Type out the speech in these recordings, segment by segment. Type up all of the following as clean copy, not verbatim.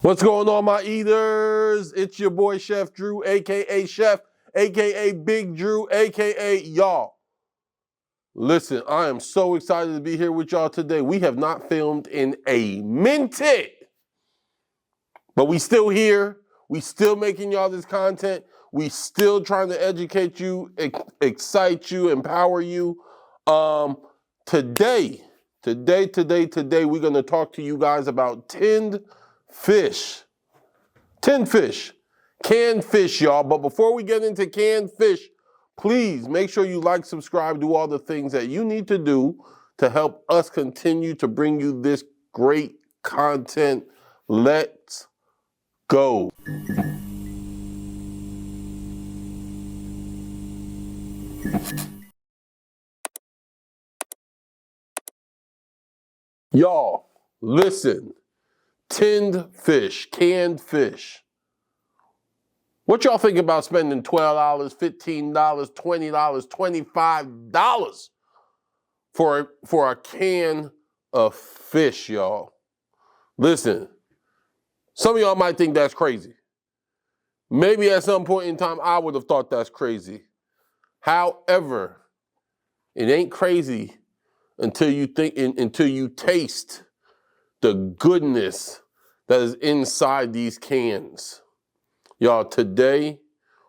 What's going on, my eaters? It's your boy Chef Drew, aka Chef, aka Big Drew, aka y'all. Listen, I am so excited to be here with y'all today. We have not filmed in a minute, but we still here. We still making y'all this content. We still trying to educate you, excite you, empower you. Today, we're gonna talk to you guys about tinned fish. Tinned fish, canned fish, y'all. But before we get into canned fish, please make sure you like, subscribe, do all the things that you need to do to help us continue to bring you this great content. Let's go. Y'all, listen. Tinned fish, canned fish. What y'all think about spending $12, $15, $20, $25 for a can of fish, y'all? Listen, some of y'all might think that's crazy. Maybe at some point in time, I would have thought that's crazy. However, it ain't crazy until you taste the goodness that is inside these cans. Y'all, today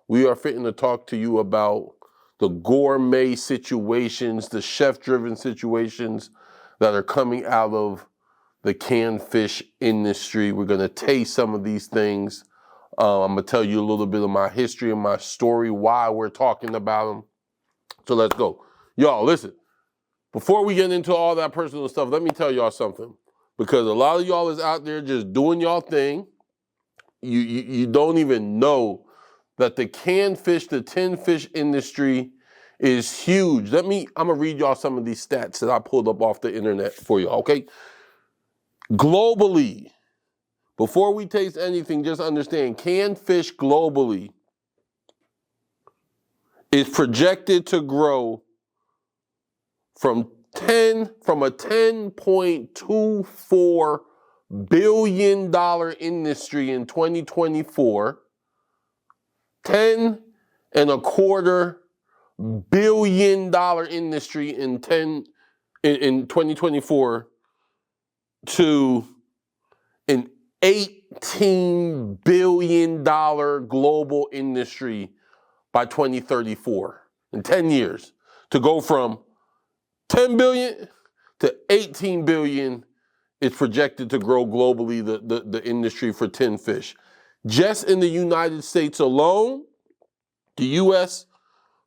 we are fitting to talk to you about the gourmet situations, the chef-driven situations that are coming out of the canned fish industry. We're gonna taste some of these things. I'm gonna tell you a little bit of my history and my story, why we're talking about them. So let's go. Y'all, listen, before we get into all that personal stuff, let me tell y'all something. Because a lot of y'all is out there just doing y'all thing. You don't even know that the canned fish, the tinned fish industry is huge. I'm gonna read y'all some of these stats that I pulled up off the internet for you, okay? Globally, before we taste anything, just understand canned fish globally is projected to grow from a $10.24 billion industry in 2024, $10.25 billion industry in 2024 to an $18 billion global industry by 2034. In 10 years, to go from 10 billion to 18 billion is projected to grow globally, the industry for tinned fish. Just in the United States alone, the U.S.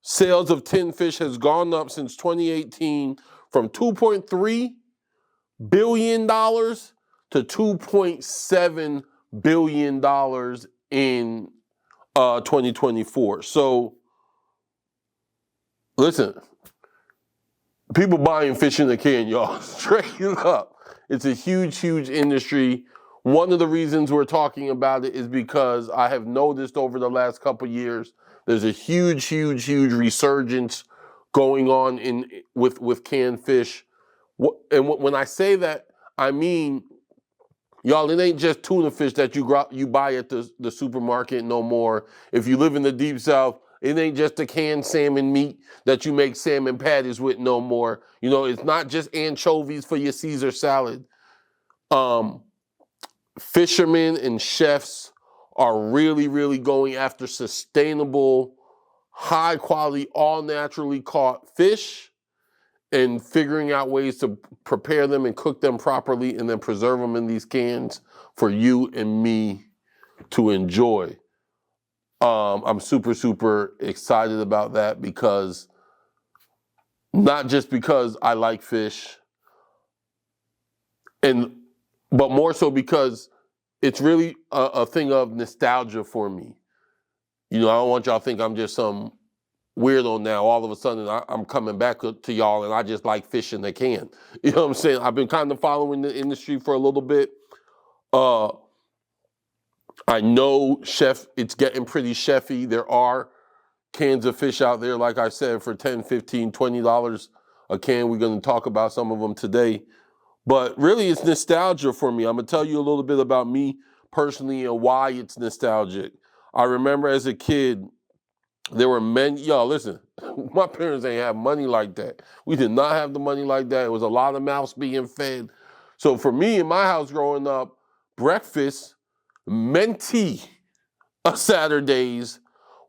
sales of tinned fish has gone up since 2018 from $2.3 billion to $2.7 billion in 2024. So, listen, people buying fish in a can, y'all, straight up. It's a huge, huge industry. One of the reasons we're talking about it is because I have noticed over the last couple of years, there's a huge, huge, huge resurgence going on with canned fish. And when I say that, I mean, y'all, it ain't just tuna fish that you buy at the supermarket no more. If you live in the deep south, it ain't just the canned salmon meat that you make salmon patties with no more. You know, it's not just anchovies for your Caesar salad. Fishermen and chefs are really, really going after sustainable, high quality, all naturally caught fish and figuring out ways to prepare them and cook them properly and then preserve them in these cans for you and me to enjoy. I'm super, super excited about that because not just because I like fish, but more so because it's really a thing of nostalgia for me. You know, I don't want y'all to think I'm just some weirdo now. All of a sudden, I'm coming back to y'all and I just like fish in the can. You know what I'm saying? I've been kind of following the industry for a little bit. I know it's getting pretty chefy. There are cans of fish out there, like I said, for $10, $15, $20 a can. We're going to talk about some of them today. But really, it's nostalgia for me. I'm going to tell you a little bit about me personally and why it's nostalgic. I remember as a kid, there were many, y'all listen, my parents ain't have money like that. We did not have the money like that. It was a lot of mouths being fed. So for me in my house growing up, breakfast, minty Saturdays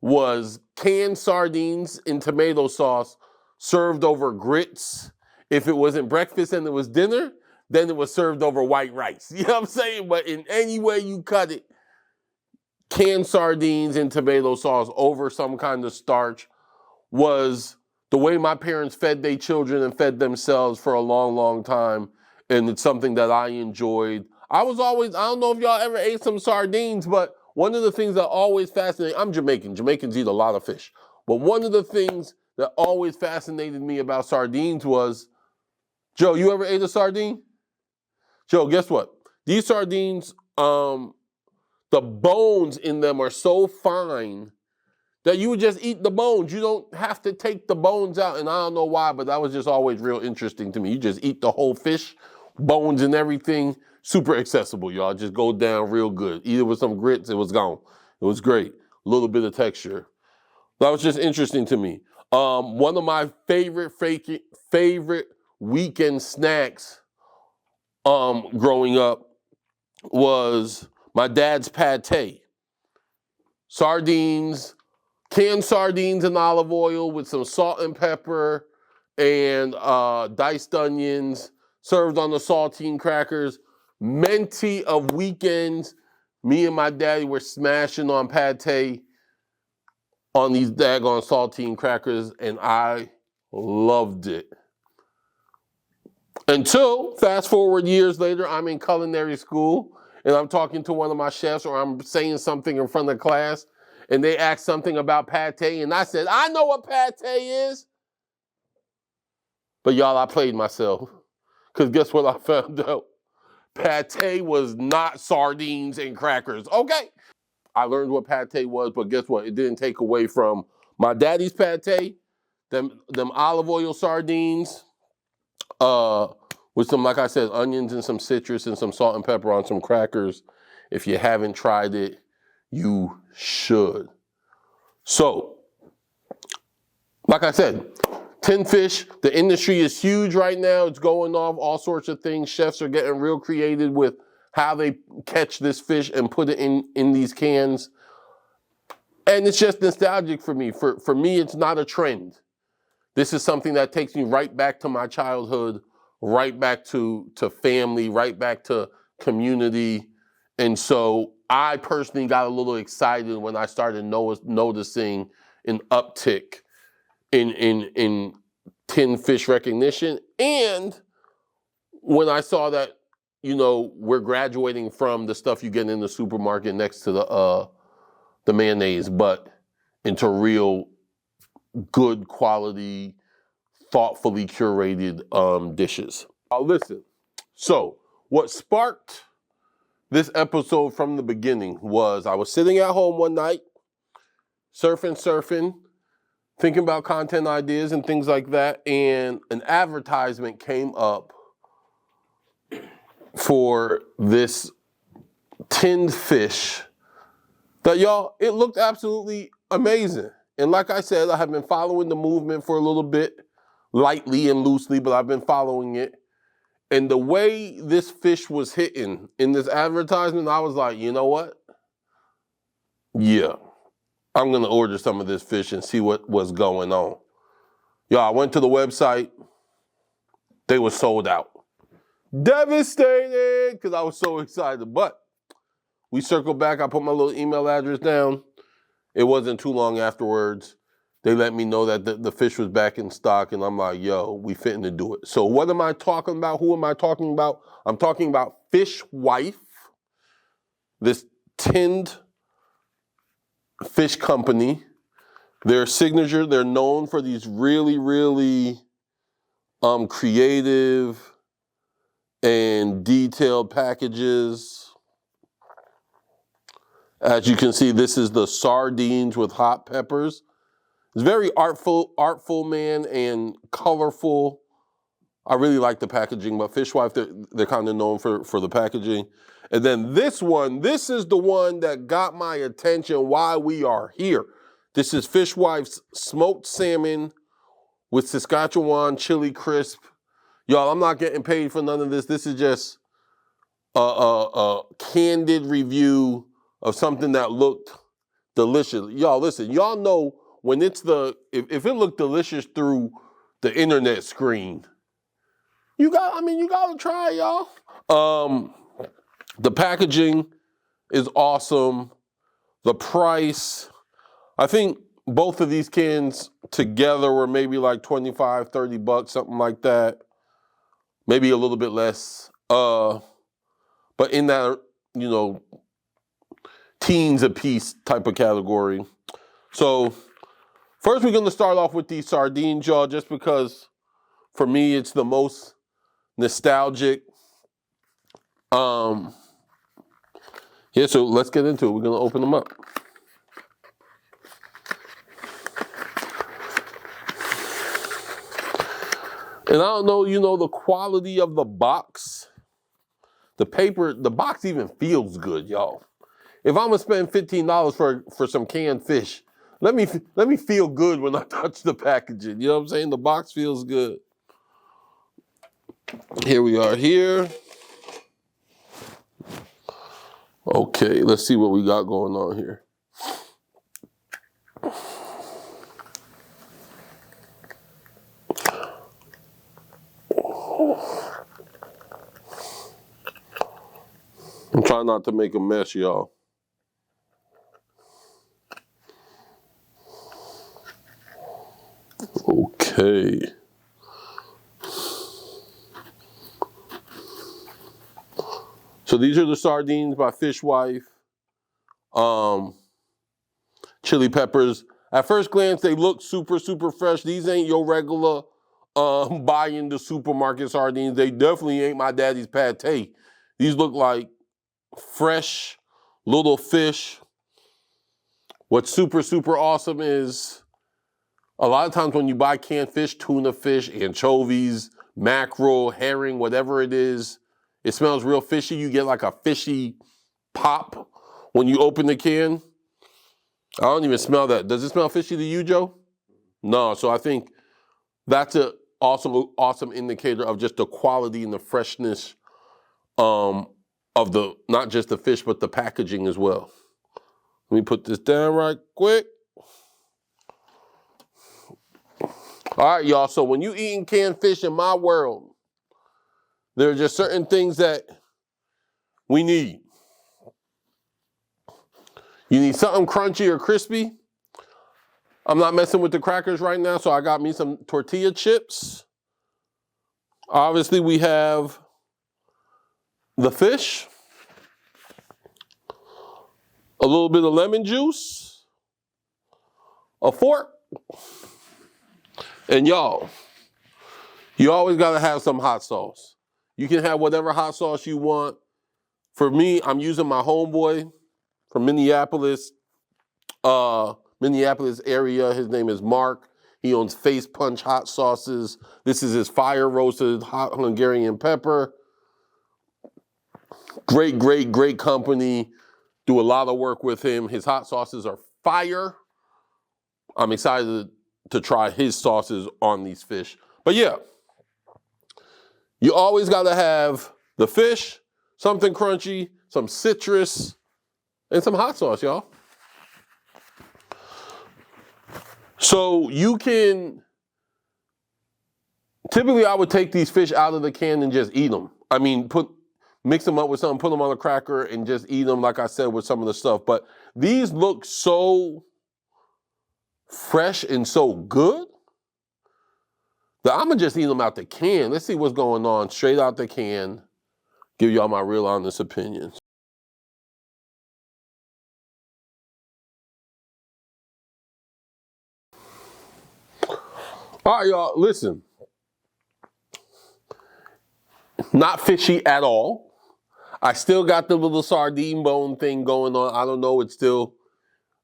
was canned sardines in tomato sauce served over grits. If it wasn't breakfast and it was dinner, then it was served over white rice. You know what I'm saying? But in any way you cut it, canned sardines and tomato sauce over some kind of starch was the way my parents fed their children and fed themselves for a long, long time. And it's something that I enjoyed. I don't know if y'all ever ate some sardines, but one of the things that always fascinated, I'm Jamaican. Jamaicans eat a lot of fish. But one of the things that always fascinated me about sardines was, Joe, you ever ate a sardine? Joe, guess what? These sardines, the bones in them are so fine that you would just eat the bones. You don't have to take the bones out. And I don't know why, but that was just always real interesting to me. You just eat the whole fish, bones and everything. Super accessible, y'all. Just go down real good. Eat it with some grits, it was gone. It was great. A little bit of texture. That was just interesting to me. One of my favorite weekend snacks growing up was my dad's pate. Sardines, canned sardines in olive oil with some salt and pepper and diced onions served on the saltine crackers. Minty of weekends, me and my daddy were smashing on pate on these daggone saltine crackers, and I loved it. Until, fast forward years later, I'm in culinary school, and I'm talking to one of my chefs, or I'm saying something in front of class, and they asked something about pate, and I said, I know what pate is. But y'all, I played myself, because guess what I found out? Pate was not sardines and crackers, okay? I learned what pate was, but guess what? It didn't take away from my daddy's pate, them olive oil sardines, with some, like I said, onions and some citrus and some salt and pepper on some crackers. If you haven't tried it, you should. So, like I said, tin fish, the industry is huge right now. It's going off all sorts of things. Chefs are getting real creative with how they catch this fish and put it in these cans. And it's just nostalgic for me. For me, it's not a trend. This is something that takes me right back to my childhood, right back to family, right back to community. And so I personally got a little excited when I started noticing an uptick in tin fish recognition. And when I saw that, you know, we're graduating from the stuff you get in the supermarket next to the mayonnaise, but into real good quality, thoughtfully curated dishes. Listen, so what sparked this episode from the beginning was I was sitting at home one night, surfing, thinking about content ideas and things like that, and an advertisement came up for this tinned fish that, y'all, it looked absolutely amazing. And like I said, I have been following the movement for a little bit, lightly and loosely, but I've been following it. And the way this fish was hitting in this advertisement, I was like, you know what? Yeah, I'm gonna order some of this fish and see what was going on. Y'all, I went to the website. They were sold out. Devastated, because I was so excited. But we circled back. I put my little email address down. It wasn't too long afterwards. They let me know that the fish was back in stock, and I'm like, yo, we fitting to do it. So what am I talking about? Who am I talking about? I'm talking about FishWife, this tinned fish company. Their signature, they're known for these really, really creative and detailed packages. As you can see, this is the sardines with hot peppers. It's very artful, man, and colorful. I really like the packaging, but FishWife, they're kind of known for the packaging. And then this one, this is the one that got my attention while we are here. This is FishWife's smoked salmon with Saskatchewan chili crisp. Y'all, I'm not getting paid for none of this. This is just a candid review of something that looked delicious. Y'all, listen, y'all know when it's if it looked delicious through the internet screen, you gotta try it, y'all. The packaging is awesome. The price, I think both of these cans together were maybe like 25, 30 bucks, something like that. Maybe a little bit less. But in that, teens a piece type of category. So first we're gonna start off with these sardines, y'all, just because for me it's the most nostalgic. Yeah, so let's get into it. We're gonna open them up. And I don't know, the quality of the box. The paper, the box even feels good, y'all. If I'm gonna spend $15 for some canned fish, let me feel good when I touch the packaging. You know what I'm saying? The box feels good. Here we are here. Okay, let's see what we got going on here. I'm trying not to make a mess, y'all. Okay. So these are the sardines by FishWife. Chili peppers. At first glance, they look super, super fresh. These ain't your regular buy in the supermarket sardines. They definitely ain't my daddy's pate. These look like fresh little fish. What's super, super awesome is a lot of times when you buy canned fish, tuna fish, anchovies, mackerel, herring, whatever it is, it smells real fishy. You get like a fishy pop when you open the can. I don't even smell that. Does it smell fishy to you, Joe? No, so I think that's an awesome indicator of just the quality and the freshness of not just the fish, but the packaging as well. Let me put this down right quick. All right, y'all, so when you eating canned fish in my world, there are just certain things that we need. You need something crunchy or crispy. I'm not messing with the crackers right now, so I got me some tortilla chips. Obviously, we have the fish, a little bit of lemon juice, a fork, and y'all, you always gotta have some hot sauce. You can have whatever hot sauce you want. For me, I'm using my homeboy from Minneapolis area. His name is Mark. He owns Face Punch Hot Sauces. This is his fire roasted hot Hungarian pepper. Great, great, great company. Do a lot of work with him. His hot sauces are fire. I'm excited to try his sauces on these fish. But yeah, you always gotta have the fish, something crunchy, some citrus, and some hot sauce, y'all. So you can, typically I would take these fish out of the can and just eat them. I mean, mix them up with something, put them on a cracker and just eat them, like I said, with some of the stuff. But these look so fresh and so good that I'm gonna just eat them out the can. Let's see what's going on straight out the can. Give y'all my real honest opinions. All right, y'all, listen. Not fishy at all. I still got the little sardine bone thing going on. I don't know,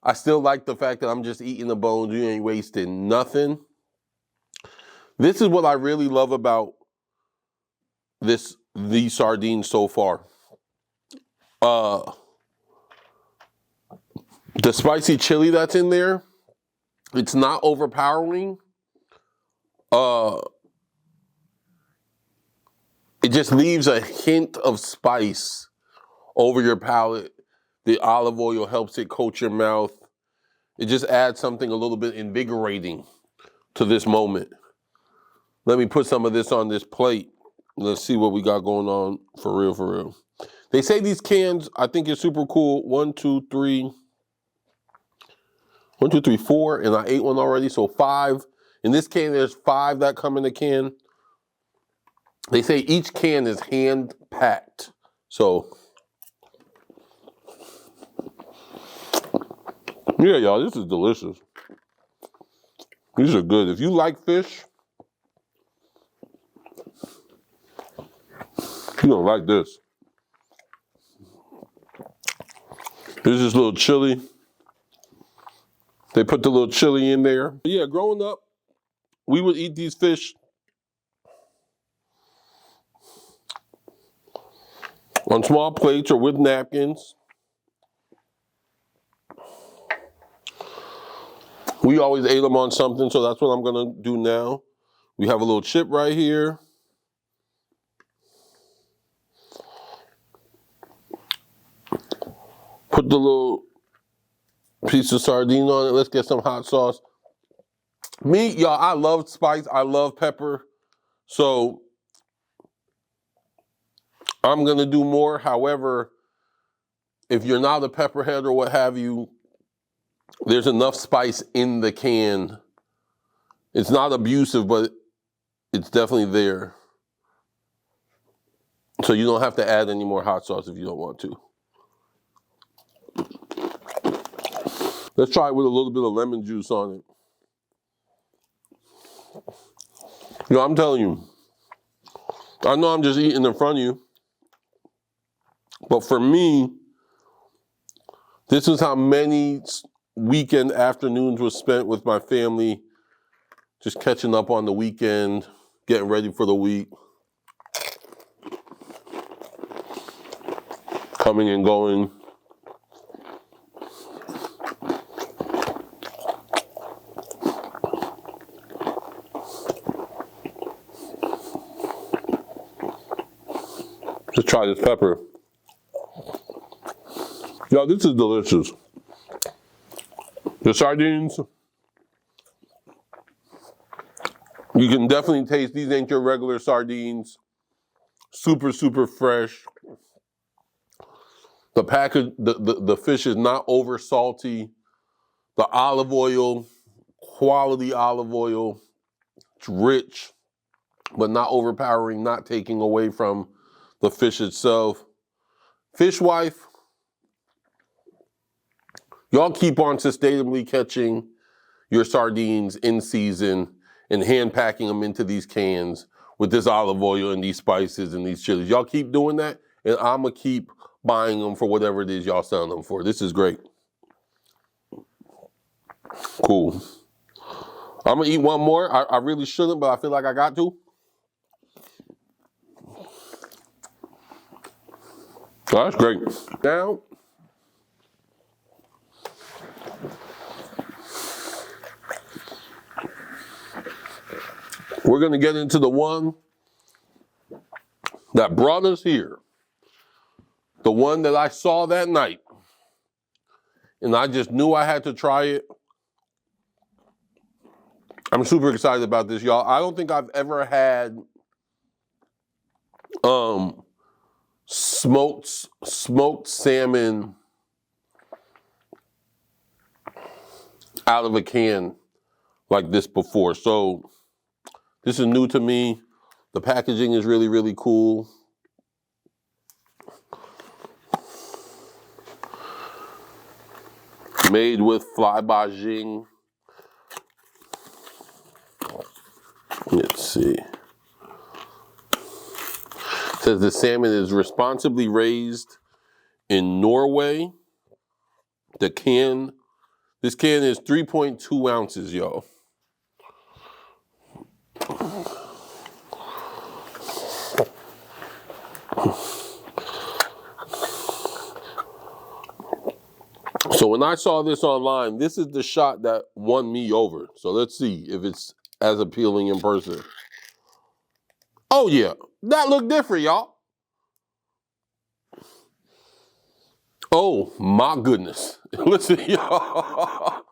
I still like the fact that I'm just eating the bones. You ain't wasting nothing. This is what I really love about these sardines so far. The spicy chili that's in there, it's not overpowering. It just leaves a hint of spice over your palate. The olive oil helps it coat your mouth. It just adds something a little bit invigorating to this moment. Let me put some of this on this plate. Let's see what we got going on for real, for real. They say these cans, I think it's super cool. 1, 2, 3, 4, and I ate one already, so 5. In this can, there's 5 that come in the can. They say each can is hand packed. So, yeah, y'all, this is delicious. These are good. If you like fish, you're gonna like this. There's this little chili. They put the little chili in there. But yeah, growing up, we would eat these fish on small plates or with napkins. We always ate them on something, so that's what I'm gonna do now. We have a little chip right here. Put the little piece of sardine on it. Let's get some hot sauce. Me, y'all, I love spice. I love pepper. So I'm gonna do more. However, if you're not a pepperhead or what have you, there's enough spice in the can. It's not abusive, but it's definitely there. So you don't have to add any more hot sauce if you don't want to. Let's try it with a little bit of lemon juice on it. You know, I'm telling you, I know I'm just eating in front of you, but for me, this is how many weekend afternoons was spent with my family, just catching up on the weekend, getting ready for the week, coming and going. Let's try this pepper. Yo, this is delicious. The sardines, you can definitely taste these ain't your regular sardines. Super, super fresh. The package, the fish is not over salty. The olive oil, quality olive oil. It's rich, but not overpowering, not taking away from the fish itself. FishWife, y'all keep on sustainably catching your sardines in season and hand packing them into these cans with this olive oil and these spices and these chilies. Y'all keep doing that, and I'm gonna keep buying them for whatever it is y'all selling them for. This is great. Cool. I'm gonna eat one more. I really shouldn't, but I feel like I got to. Oh, that's great. Now, we're gonna get into the one that brought us here. The one that I saw that night. And I just knew I had to try it. I'm super excited about this, y'all. I don't think I've ever had smoked salmon out of a can like this before. So this is new to me. The packaging is really, really cool. Made with Fly Ba Jing. Let's see. It says the salmon is responsibly raised in Norway. This can is 3.2 ounces, y'all. So when I saw this online, this is the shot that won me over. So let's see if it's as appealing in person. Oh yeah, that looked different, y'all. Oh my goodness. Listen, y'all.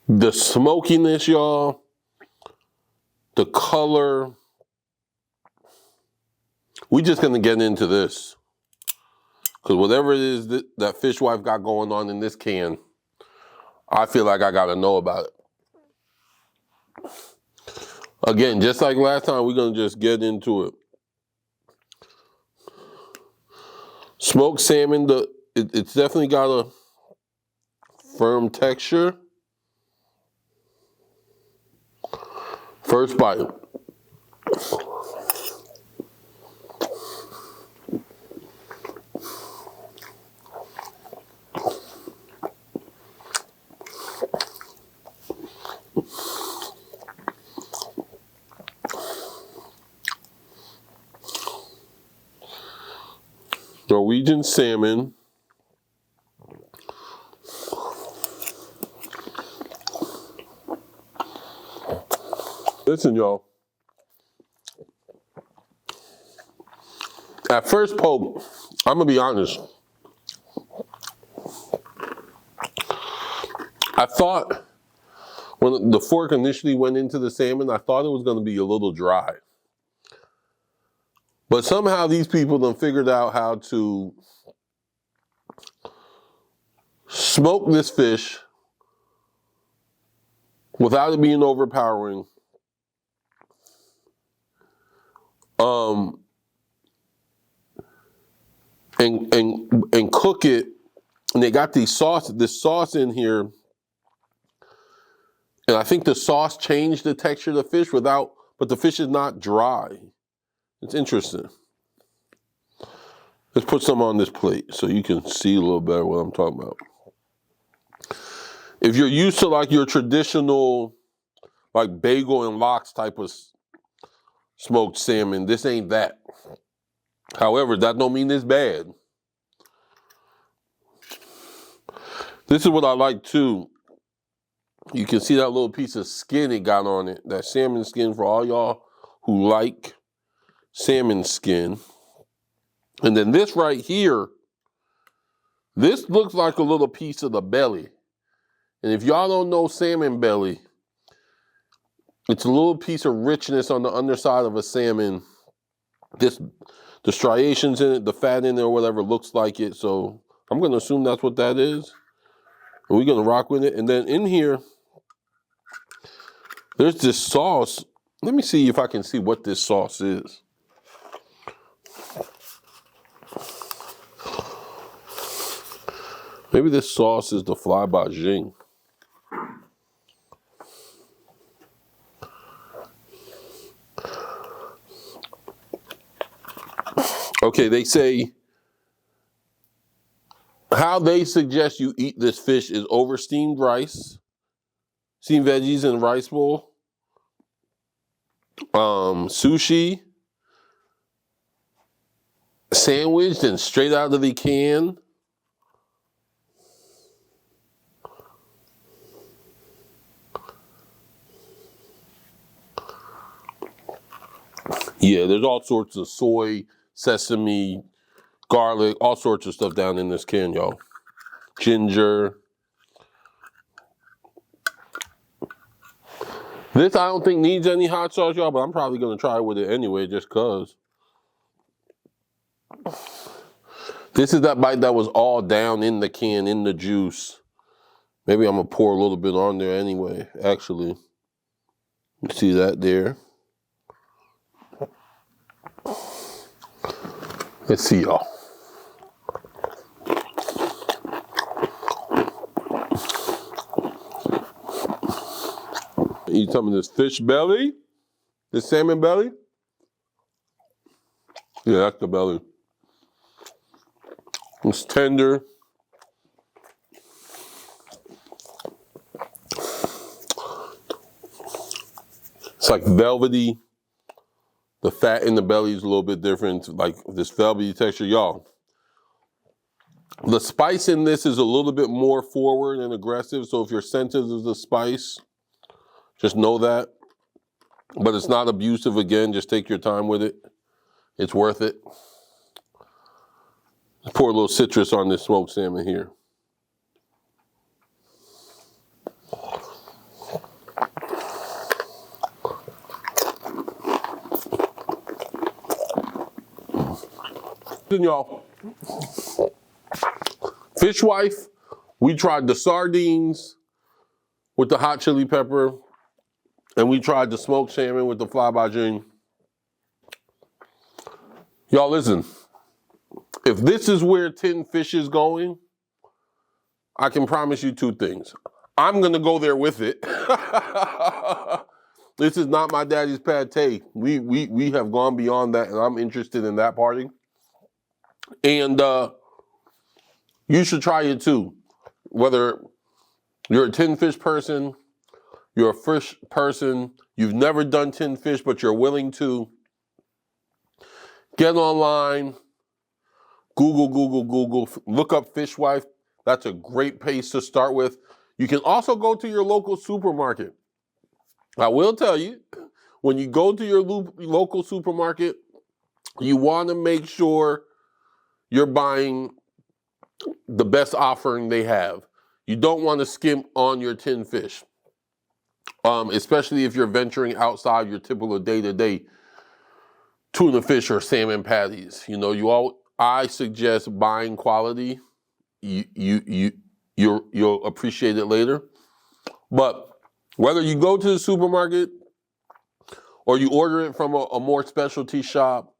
The smokiness, y'all, the color. We just gonna get into this. Because whatever it is that FishWife got going on in this can, I feel like I gotta know about it. Again, just like last time, we're gonna just get into it. Smoked salmon, it's definitely got a firm texture. First bite. Norwegian salmon. Listen, y'all. At first poke, I'm gonna be honest. I thought when the fork initially went into the salmon, I thought it was gonna be a little dry. But somehow these people done figured out how to smoke this fish without it being overpowering. And cook it. And they got this sauce in here. And I think the sauce changed the texture of the fish but the fish is not dry. It's interesting. Let's put some on this plate so you can see a little better what I'm talking about. If you're used to like your traditional like bagel and lox type of smoked salmon, this ain't that. However, that don't mean it's bad. This is what I like too. You can see that little piece of skin it got on it. That salmon skin for all y'all who like salmon skin. And then this right here, this looks like a little piece of the belly. And if y'all don't know salmon belly, it's a little piece of richness on the underside of a salmon. The striations in it, the fat in there or whatever looks like it. So I'm gonna assume that's what that is. And we're gonna rock with it. And then in here, there's this sauce. Let me see if I can see what this sauce is. Maybe this sauce is the Fly by Jing. Okay, they say how they suggest you eat this fish is over steamed rice, steamed veggies in a rice bowl, sushi, sandwiched and straight out of the can. Yeah, there's all sorts of soy, sesame, garlic, all sorts of stuff down in this can, y'all. Ginger. This I don't think needs any hot sauce, y'all, but I'm probably gonna try with it anyway, just cause. This is that bite that was all down in the can, in the juice. Maybe I'm gonna pour a little bit on there anyway, actually. You see that there? Let's see, y'all. Eat some of this fish belly, this salmon belly. Yeah, that's the belly. It's tender. It's like velvety. The fat in the belly is a little bit different, like this velvety texture. Y'all, the spice in this is a little bit more forward and aggressive, so if you're sensitive to the spice, just know that. But it's not abusive. Again, just take your time with it. It's worth it. Pour a little citrus on this smoked salmon here. Y'all, FishWife, we tried the sardines with the hot chili pepper, and we tried the smoked salmon with the fly by Jing. Y'all listen, if this is where tinned fish is going, I can promise you two things. I'm gonna go there with it. This is not my daddy's pate. We have gone beyond that, and I'm interested in that party. And you should try it too. Whether you're a tinned fish person, you're a fish person, you've never done tinned fish, but you're willing to, get online, Google, look up FishWife. That's a great pace to start with. You can also go to your local supermarket. I will tell you, when you go to your local supermarket, you want to make sure you're buying the best offering they have. You don't want to skimp on your tinned fish, especially if you're venturing outside your typical day-to-day tuna fish or salmon patties. You know, I suggest buying quality. You'll appreciate it later. But whether you go to the supermarket or you order it from a more specialty shop,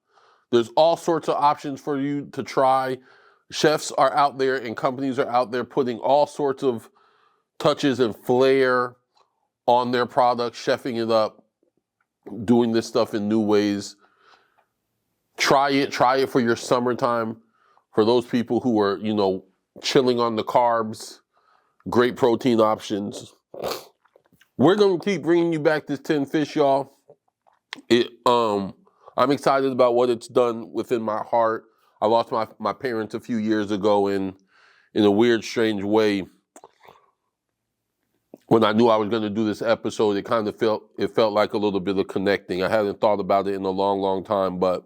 there's all sorts of options for you to try. Chefs are out there and companies are out there putting all sorts of touches and flair on their products, chefing it up, doing this stuff in new ways. Try it for your summertime. For those people who are, chilling on the carbs, great protein options. We're gonna keep bringing you back this tinned fish, y'all. I'm excited about what it's done within my heart. I lost my parents a few years ago in a weird, strange way. When I knew I was going to do this episode, it felt like a little bit of connecting. I hadn't thought about it in a long, long time, but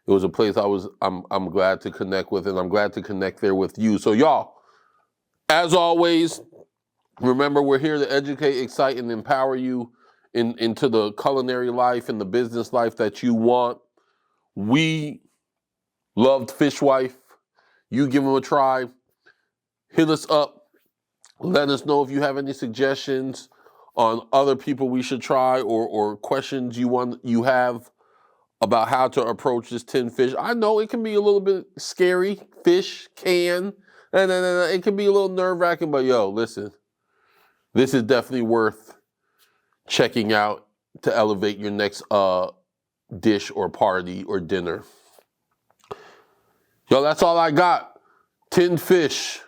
it was a place I'm glad to connect with, and I'm glad to connect there with you. So y'all, as always, remember we're here to educate, excite, and empower you into the culinary life and the business life that you want. We loved FishWife. You give them a try. Hit us up. Let us know if you have any suggestions on other people we should try or questions you have about how to approach this tinned fish. I know it can be a little bit scary. Fish can. And it can be a little nerve-wracking, but yo, listen. This is definitely worth checking out to elevate your next dish or party or dinner. Yo, that's all I got. Tinned fish.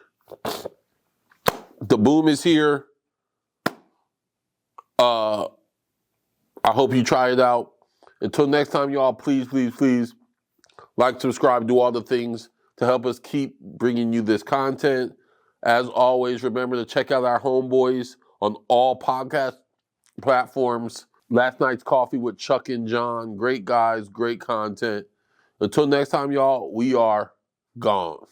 The boom is here. I hope you try it out. Until next time, y'all, please like, subscribe, do all the things to help us keep bringing you this content. As always, remember to check out our homeboys on all podcast platforms. Last Night's Coffee with Chuck and John. Great guys, great content. Until next time, y'all, we are gone.